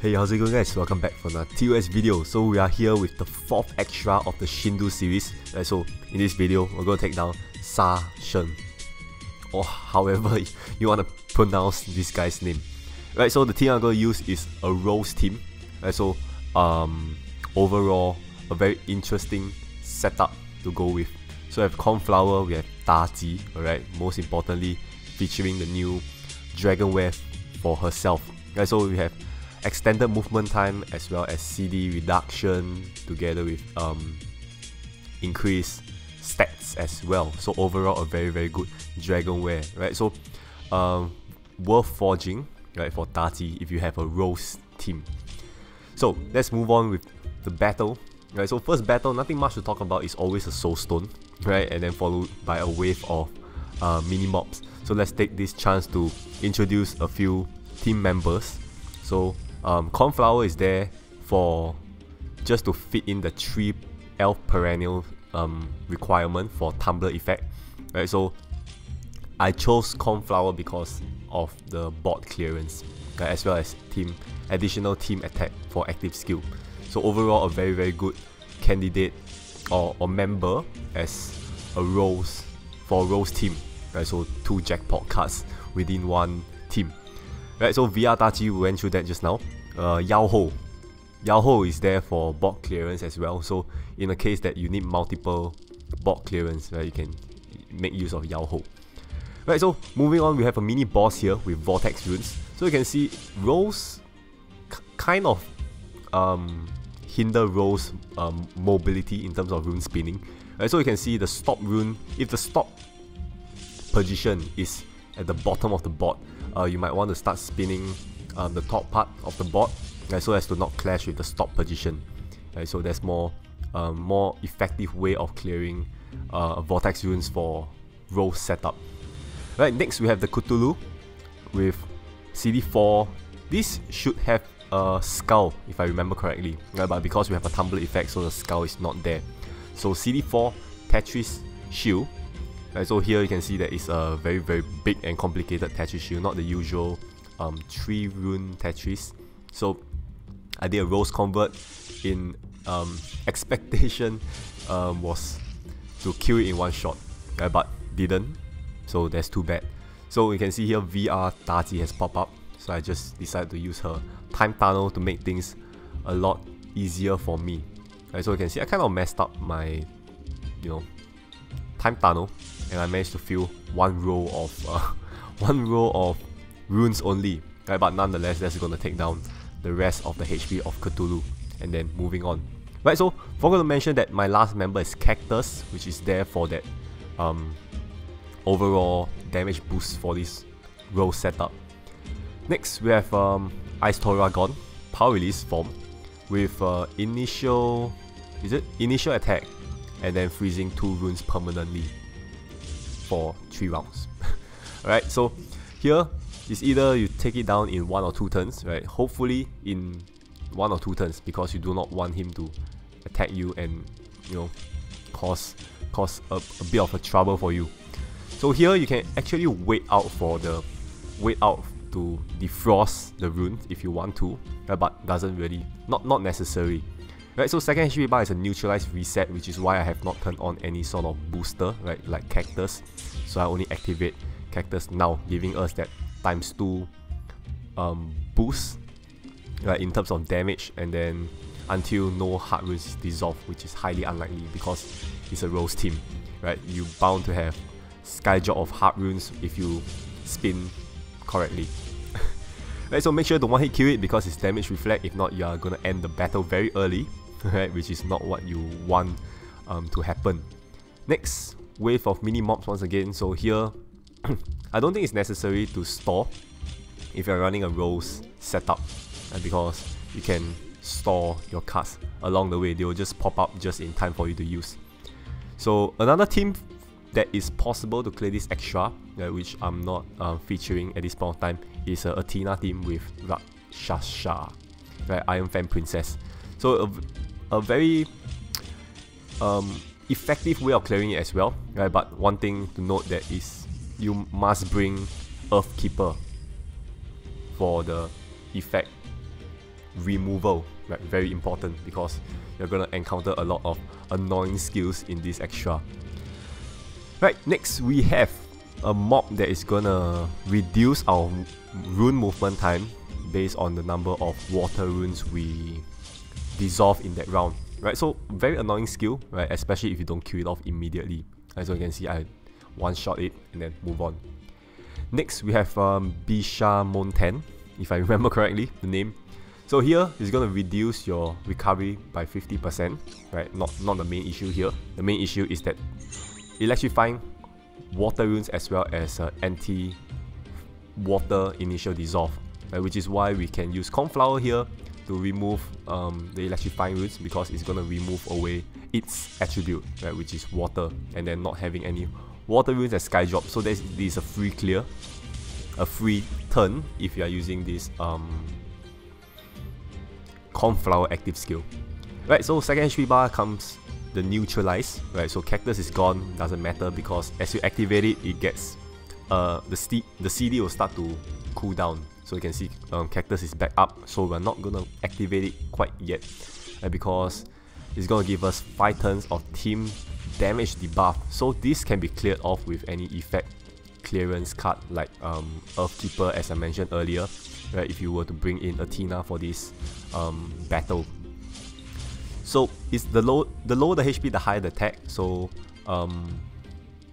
Hey, how's it going guys? Welcome back for another TOS video. So we are here with the 4th extra of the Shindu series. So in this video, we're going to take down Sa Shen, or however you want to pronounce this guy's name. Right, so the team I'm going to use is a Rose team. Right, so overall, a very interesting setup to go with. So we have Cornflower, we have Daji, alright, most importantly, featuring the new Dragon Wave for herself. Right, so we have extended movement time as well as CD reduction together with increased stats as well. So overall a very good Dragon Wear, right? So worth forging, right, for Daji if you have a Rose team. So let's move on with the battle. Right, so first battle, nothing much to talk about, is always a Soul Stone, right, and then followed by a wave of mini mobs. So let's take this chance to introduce a few team members. So Cornflower is there for just to fit in the 3 Elf Perennial requirement for Tumbler effect, right? So I chose Cornflower because of the board clearance, right, as well as additional team attack for active skill. So overall a very good candidate or member as a Rose for Rose team, right? So 2 jackpot cards within one team. Right, so VR Daji, we went through that just now. Yao Ho is there for board clearance as well. So in a case that you need multiple board clearance, right, you can make use of Yao Ho. Right, so moving on, we have a mini boss here with Vortex runes. So you can see Rose kind of hinder Rose mobility in terms of rune spinning. Right, so you can see the stop rune. If the stop position is at the bottom of the board, you might want to start spinning the top part of the board, right, so as to not clash with the stop position. Right, so there's more effective way of clearing Vortex runes for Rose setup. Right, next we have the Cthulhu with CD4. This should have a skull if I remember correctly, right, but because we have a Tumbler effect, so the skull is not there. So CD4 Tetris Shield. Right, so here you can see that it's a very big and complicated Tetris shield, not the usual 3 rune Tetris. So I did a Rose convert in expectation was to kill it in one shot, right, but didn't, so that's too bad. So you can see here VR Daji has popped up, so I just decided to use her Time Tunnel to make things a lot easier for me. Right, so you can see I kind of messed up my Time Tunnel, and I managed to fill one row of runes only, right? But nonetheless, that's going to take down the rest of the HP of Cthulhu, and then moving on. Right, so forgot to mention that my last member is Cactus, which is there for that overall damage boost for this Rose setup. Next, we have Ice Toragon, power release form with initial attack, and then freezing 2 runes permanently for 3 rounds. Alright, so here is either you take it down in 1 or 2 turns, right? Hopefully in 1 or 2 turns, because you do not want him to attack you and cause a bit of a trouble for you. So here you can actually wait out to defrost the rune if you want to, right? But doesn't really, not necessary. Right, so second HP bar is a neutralized reset, which is why I have not turned on any sort of booster, right, like Cactus. So I only activate Cactus now, giving us that ×2 boost, right, in terms of damage, and then until no heart runes is dissolved, which is highly unlikely because it's a Rose team, right? You bound to have Sky Drop of heart runes if you spin correctly. Right, so make sure to one-hit kill it because it's damage reflect. If not, you are gonna end the battle very early, right, which is not what you want to happen. Next, wave of mini mobs once again. So here I don't think it's necessary to store if you're running a Rose setup, because you can store your cards along the way. They will just pop up just in time for you to use. So another team that is possible to clear this extra, which I'm not featuring at this point of time, is a Athena team with Rakshasa, right, Iron Fan Princess. So a very effective way of clearing it as well, right? But one thing to note that is you must bring Earthkeeper for the effect removal, right? Very important because you're gonna encounter a lot of annoying skills in this extra. Right, next we have a mob that is gonna reduce our rune movement time based on the number of water runes we dissolve in that round. Right, so very annoying skill, right? Especially if you don't kill it off immediately. As you can see, I one-shot it and then move on. Next, we have Bishamonten, if I remember correctly, the name. So here, it's going to reduce your recovery by 50%, right? Not the main issue here. The main issue is that electrifying water runes as well as anti-water initial dissolve, right? Which is why we can use Cornflower here to remove the electrifying runes, because it's going to remove away its attribute, right? Which is water, and then not having any water runes as sky drop. So this is a free clear, a free turn if you are using this Cornflower active skill. Right, so second HP bar comes the neutralize, right? So cactus is gone, doesn't matter, because as you activate it, it gets the CD will start to cool down. So you can see cactus is back up, so we're not gonna activate it quite yet, because it's gonna give us 5 turns of team damage debuff. So this can be cleared off with any effect clearance card like Earthkeeper, as I mentioned earlier, right? If you were to bring in Athena for this battle. So it's the lower the HP, the higher the attack. So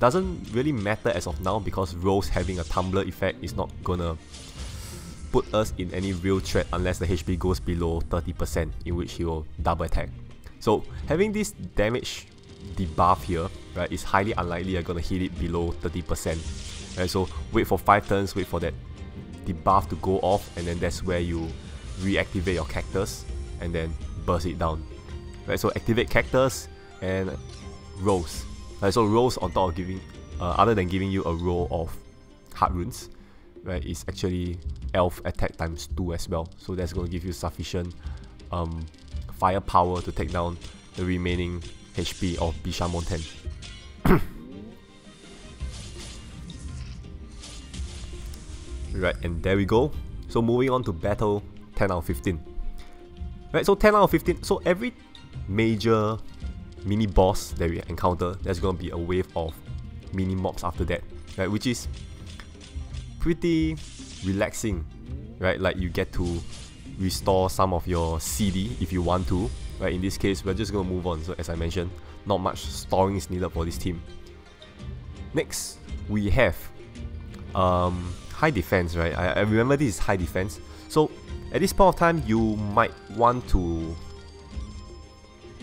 doesn't really matter as of now, because Rose having a tumbler effect is not gonna put us in any real threat unless the HP goes below 30%, in which he will double attack. So having this damage debuff here, right, is highly unlikely you're gonna hit it below 30%. Right, so wait for 5 turns, wait for that debuff to go off, and then that's where you reactivate your cactus and then burst it down. Right, so activate cactus and Rose. Right, so Rose, on top of giving, other than giving you a row of heart runes, right, is actually elf attack times 2 as well. So that's going to give you sufficient firepower to take down the remaining HP of Bishamonten. Right, and there we go. So moving on to battle 10 out of 15. Right, so 10 out of 15. So every major mini boss that we encounter, there's going to be a wave of mini mobs after that, right, which is pretty relaxing, right? Like you get to restore some of your CD if you want to, right? In this case, we're just going to move on. So as I mentioned, not much storing is needed for this team. Next, we have high defense, right? I remember this is high defense. So at this point of time, you might want to,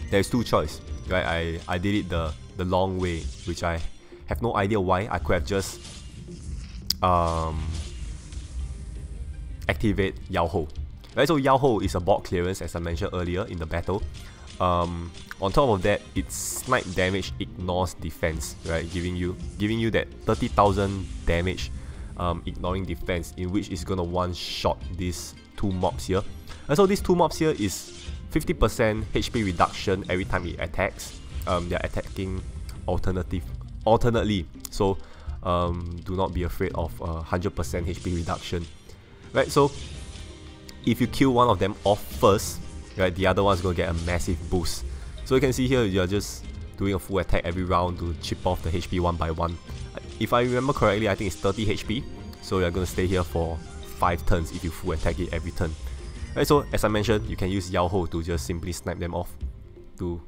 there's 2 choices, right? I did it the long way, which I have no idea why. I could have just activate Yaoho. Right, so Yaoho is a board clearance, as I mentioned earlier in the battle. On top of that, its snipe damage ignores defense, right? Giving you that 30,000 damage, ignoring defense, in which is gonna one-shot these 2 mobs here. And so these 2 mobs here is 50% HP reduction every time it attacks. They're attacking alternately. So do not be afraid of 100% HP reduction. Right, so if you kill one of them off first, right, the other one's gonna get a massive boost. So you can see here, you're just doing a full attack every round to chip off the HP one by one. If I remember correctly, I think it's 30 HP. So you're gonna stay here for 5 turns if you full attack it every turn. Right, so as I mentioned, you can use Yaoho to just simply snipe them off to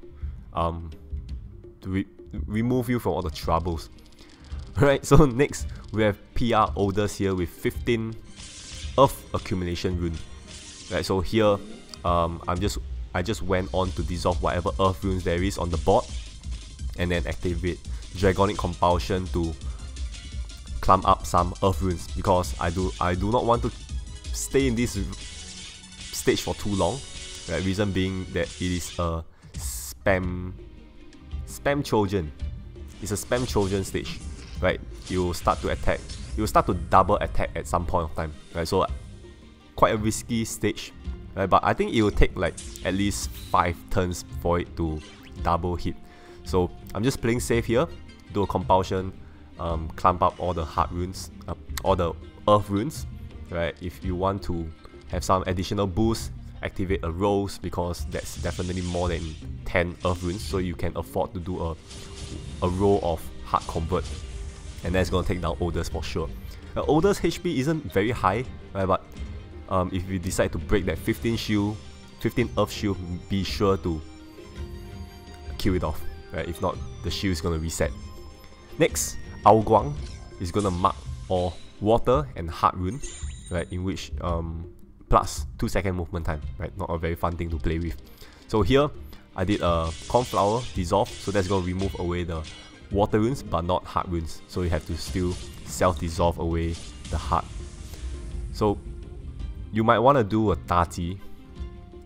remove you from all the troubles. Right, so next we have PR Odus here with 15 Earth Accumulation Rune. Right, so here I just went on to dissolve whatever Earth runes there is on the board, and then activate Dragonic Compulsion to climb up some Earth runes, because I do not want to stay in this stage for too long. Right, reason being that it is a spam Trojan. It's a spam Trojan stage. Right, you start to attack. You start to double attack at some point of time. Right, so quite a risky stage. Right, but I think it will take like at least 5 turns for it to double hit. So I'm just playing safe here. Do a compulsion, clamp up all the hard runes, all the earth runes, right? If you want to have some additional boost, activate a rose, because that's definitely more than 10 earth runes, so you can afford to do a row of hard convert, and that's gonna take down Odus for sure. Odus HP isn't very high, right? But if you decide to break that 15 earth shield, be sure to kill it off, right? If not, the shield is gonna reset. Next, Aoguang is gonna mark all water and hard rune, right? In which plus 2-second movement time, right? Not a very fun thing to play with. So here, I did a Cornflower Dissolve, so that's gonna remove away the water runes, but not hard runes. So you have to still self-dissolve away the hard. So you might want to do a Tati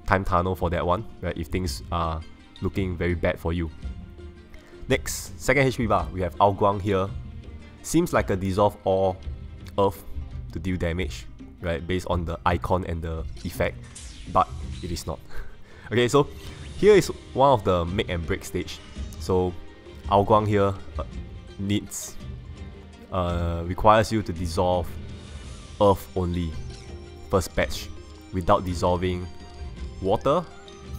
Time Tunnel for that one, right? If things are looking very bad for you. Next, second HP bar, we have Aoguang here. Seems like a dissolve all earth to deal damage, right? Based on the icon and the effect, but it is not. Okay, so here is one of the make and break stage. So Aoguang here requires you to dissolve earth only first batch without dissolving water,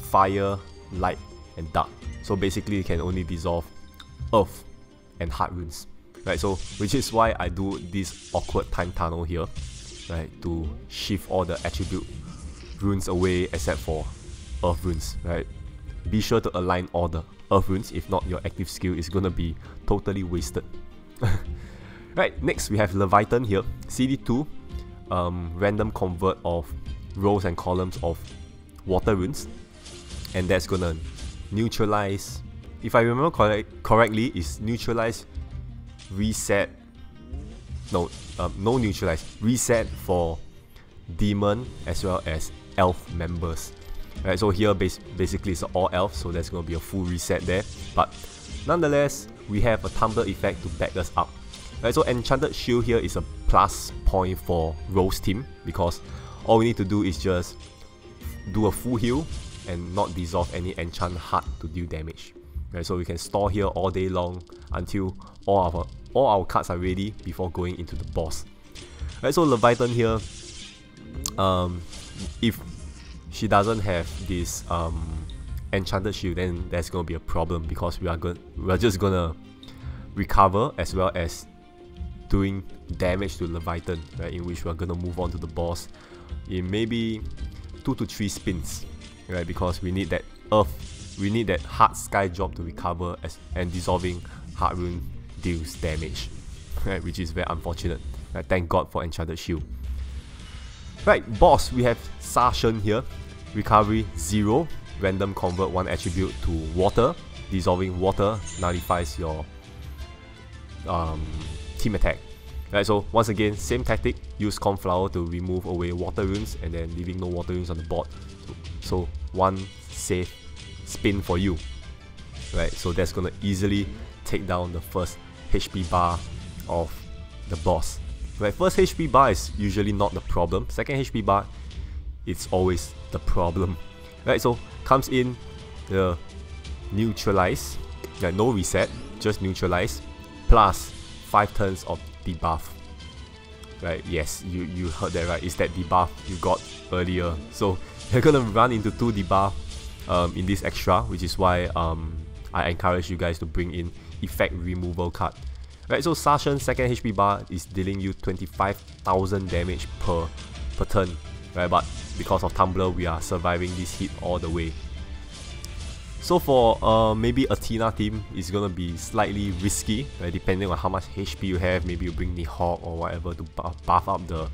fire, light, and dark. So basically you can only dissolve earth and hard runes, right? So which is why I do this awkward time tunnel here, right, to shift all the attribute runes away except for earth runes, right? Be sure to align all the earth runes, if not your active skill is gonna be totally wasted. Right, next we have Leviathan here, CD2, random convert of rows and columns of water runes, and that's gonna neutralize, if I remember correctly, is neutralize, reset, no neutralize, reset for demon as well as elf members. Right, so here basically it's all elf, so that's gonna be a full reset there, but nonetheless we have a tumbler effect to back us up. Right, so Enchanted Shield here is a plus point for Rose team, because all we need to do is just do a full heal and not dissolve any enchant heart to deal damage. Right, so we can store here all day long until all our cards are ready before going into the boss. Right, so Leviathan here, if she doesn't have this Enchanted Shield, then that's gonna be a problem, because we're just gonna recover as well as doing damage to Leviathan, right, in which we're gonna move on to the boss in maybe 2 to 3 spins, right, because we need that hard sky drop to recover, and dissolving hard rune deals damage, right, which is very unfortunate. Right, thank God for Enchanted Shield. Right, boss, we have Sarshan here, recovery 0, random convert 1 attribute to water, dissolving water nullifies your team attack. Right, so once again, same tactic, use Cornflower to remove away water runes and then leaving no water runes on the board. So one safe spin for you. Right, so that's gonna easily take down the first HP bar of the boss. Right, first HP bar is usually not the problem. Second HP bar, it's always the problem. Right, so comes in the neutralize, no reset, just neutralize, plus 5 turns of debuff. Right, yes, you heard that right, it's that debuff you got earlier. So you're gonna run into 2 debuff in this extra, which is why I encourage you guys to bring in effect removal card. Right, so Sarshan's second HP bar is dealing you 25,000 damage per turn. Right, but because of Tumbler, we are surviving this hit all the way. So for maybe Athena team, it's gonna be slightly risky, right, depending on how much HP you have. Maybe you bring Nihawk or whatever to buff up the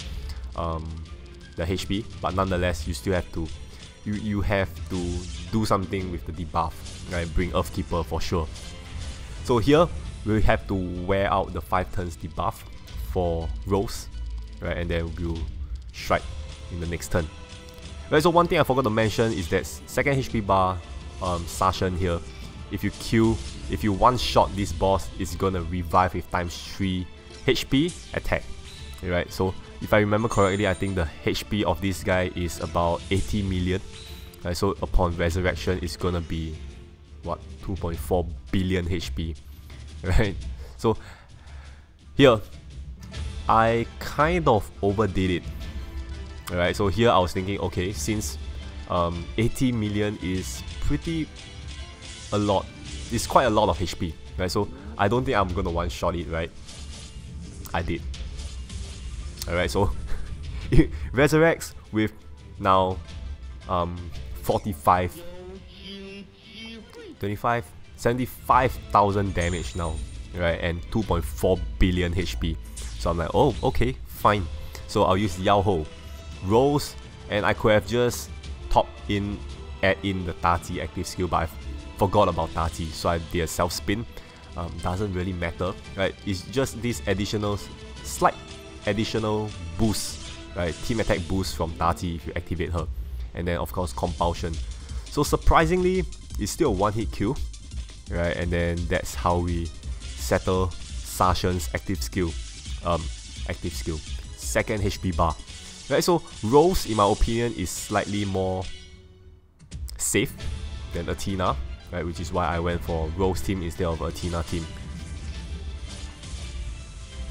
HP, but nonetheless, you still have to you have to do something with the debuff, right? Bring Earthkeeper for sure. So here we have to wear out the 5 turns debuff for Rose, right, and then we'll strike in the next turn. Right, so one thing I forgot to mention is that second HP bar, Sarshan here, if you one-shot this boss, it's gonna revive with ×3 HP attack. Right, so if I remember correctly, I think the HP of this guy is about 80 million. Right, so upon resurrection, it's gonna be what, 2.4 billion HP. Right, so here, I kind of overdid it. Alright, so here I was thinking, okay, since 80 million is pretty a lot, it's quite a lot of HP, right? So I don't think I'm gonna one-shot it, right? I did. Alright, so it resurrects with now 45, 25, 75,000 damage now, right? And 2.4 billion HP. So I'm like, oh, okay, fine. So I'll use Yao Ho, Rose, and I could have just add in the Tati active skill, but I forgot about Tati, so I did a self spin. Doesn't really matter, right? It's just this slight additional boost, right? Team attack boost from Tati if you activate her, and then of course compulsion. So surprisingly, it's still a one-hit kill, right? And then that's how we settle Sashen's active skill, second HP bar, right? So Rose, in my opinion, is slightly more safe than Athena, right? Which is why I went for Rose team instead of Athena team,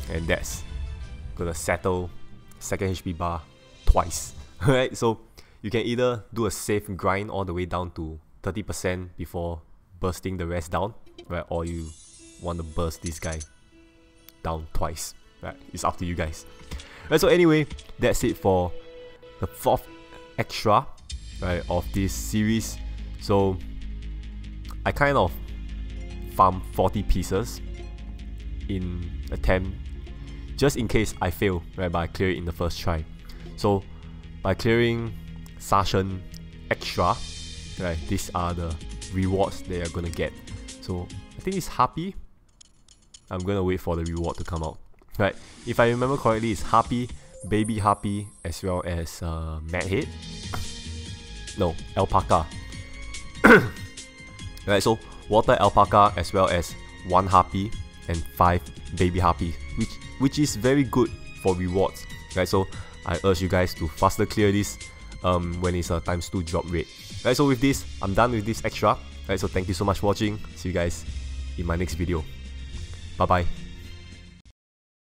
and that's gonna settle second HP bar twice, right? So you can either do a safe grind all the way down to 30% before bursting the rest down, right? Or you want to burst this guy down twice, right? It's up to you guys. Right, so anyway, that's it for the 4th extra, right, of this series. So I kind of farmed 40 pieces in attempt, just in case I fail, right, but I clear it in the first try. So by clearing Sashen extra, right, these are the rewards that you're gonna get. So I think it's Harpy. I'm gonna wait for the reward to come out. Right, if I remember correctly, it's Harpy, Baby Harpy, as well as Madhead. No, Alpaca. Right, so Water Alpaca as well as 1 Harpy and 5 Baby Harpy, which is very good for rewards. Right, so I urge you guys to faster clear this when it's a ×2 drop rate. Right, so with this, I'm done with this extra. Right, so thank you so much for watching. See you guys in my next video. Bye bye.